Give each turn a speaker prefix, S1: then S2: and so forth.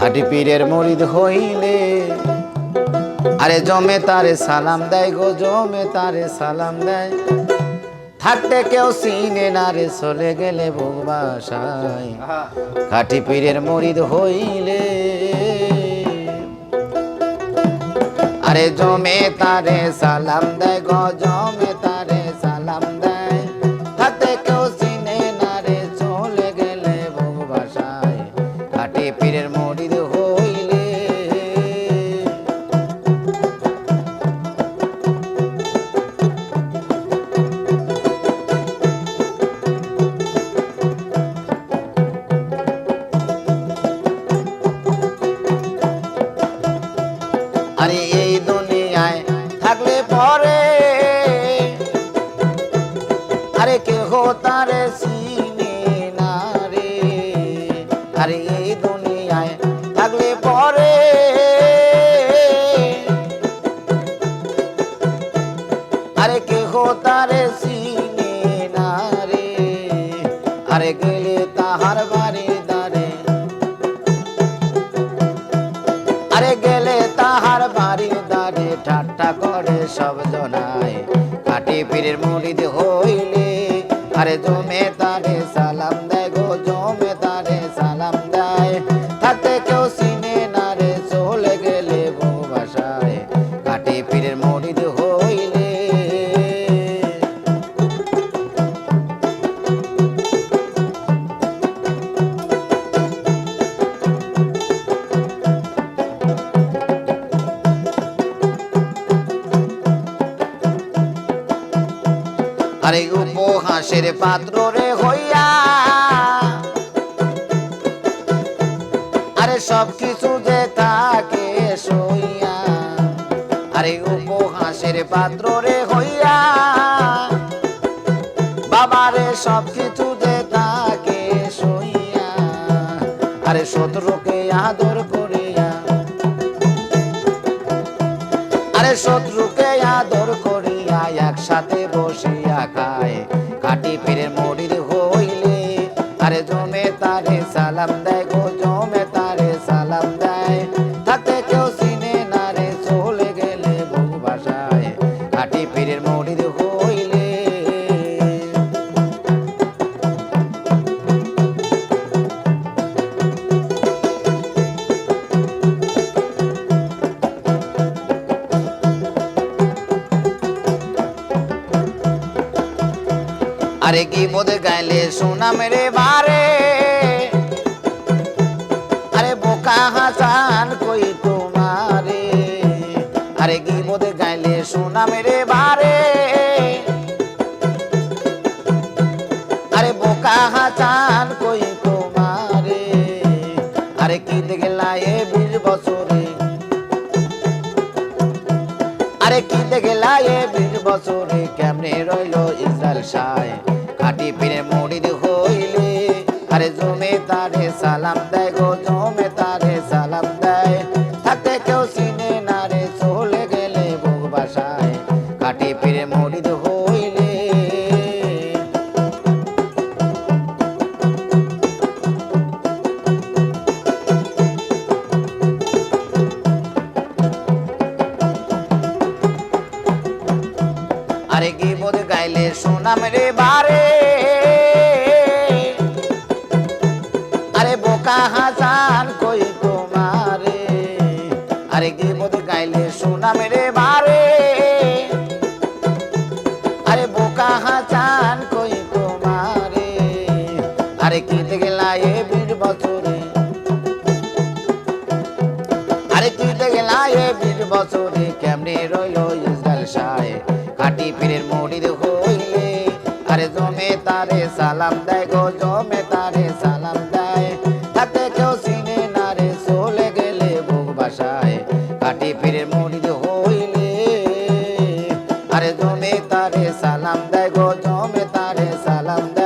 S1: খাটি পীরের মুরিদ হইলে আরে জমে তারে সালাম দেয় গো, জমে তারে সালাম দেয়। থাকতে কেউ চিনে না রে, চলে গেলে বুক বাসায়। খাটি পীরের মুরিদ হইলে আরে জমে তারে সালাম দেয় গো, জমে তারে সালাম দেয়। থাকতে কেউ চিনে না রে, চলে গেলে বুক বাসায়। খাটি পীরের মুরিদ হইলে আরে এই দুনিয়ায় থাকলে পরে আরে কেহ তারে চিনে না রে। আরে এই দুনিয়ায় থাকলে পরে আরে কেহ তারে চিনে না রে। আরে গেলে তাহার বাড়ির দ্বারে আরে গেলে তাহার বাড়ির দ্বারে ঠাট্টা করে সব জনায়। খাটি পীরের মুরিদ হইলে আরে জমে তারে সালাম দেয় গো, জমে তারে সালাম দেয়। থাকতে কেউ চিনে না রে, চলে গেলে বুক বাসায়। খাটি পীরের মুরিদ হইলে আরে উপহাসের পাত্র রে হইয়া আরে সব কিছু যে থাকে সইয়া। আরে উপহাসের পাত্র রে হইয়া বাবারে সব কিছু যে থাকে সইয়া। আরে শত্রুকে আদর করিয়া আরে শত্রুকে আদর করিয়া একসাথে বসিয়া খায়। খাটি পীরের মুরিদ হইলে আরে জমে তারে সালাম দেয় গো, জমে তারে সালাম দেয়। থাকতে কেউ চিনে না রে, চলে গেলে বুক বাসায়। খাটি পীরের মুরিদ হইলে আরে কি বোধ গাইলে সুনাম রে বারে আরে বোকা হাসান কই তোমারে। আরে কি বোধ গাইলে সুনাম রে বারে আরে বোকা হাসান কই তোমারে। আরে কি দেখলা এ 20 বছরে আরে কি দেখলা এ 20 বছরে কেমনে রইল ইসরায়েল শাহ। খাটি পীরের মুরিদ হইলে আরে জমে তারে সালাম দেয় গো, জমে তারে সালাম দেয়। থাকতে কেউ চিনে না রে, চলে গেলে বুক বাসায়। খাটি পীরের মুরিদ হইলে আরে কি বোধ গাইলে সুনাম রে বারে আরে বোকা হাসান কই তোমারে। আরে কি বোধ গাইলে সুনাম রে বারে আরে বোকা হাসান কই তোমারে। আরে কি দেখলা এ 20 বছরে আরে কি দেখলা এ 20 বছরে কেমনে রইল ইসরায়েল শাহ। খাটি পীরের মুরিদ হইলে আরে জমে তারে সালাম দেয় গো, জমে তারে সালাম দেয়। থাকতে কেউ চিনে না রে, চলে গেলে বুক বাসায়। খাটি পীরের মুরিদ হইলে আরে জমে তারে সালাম দেয় গো, জমে তারে সালাম দেয়।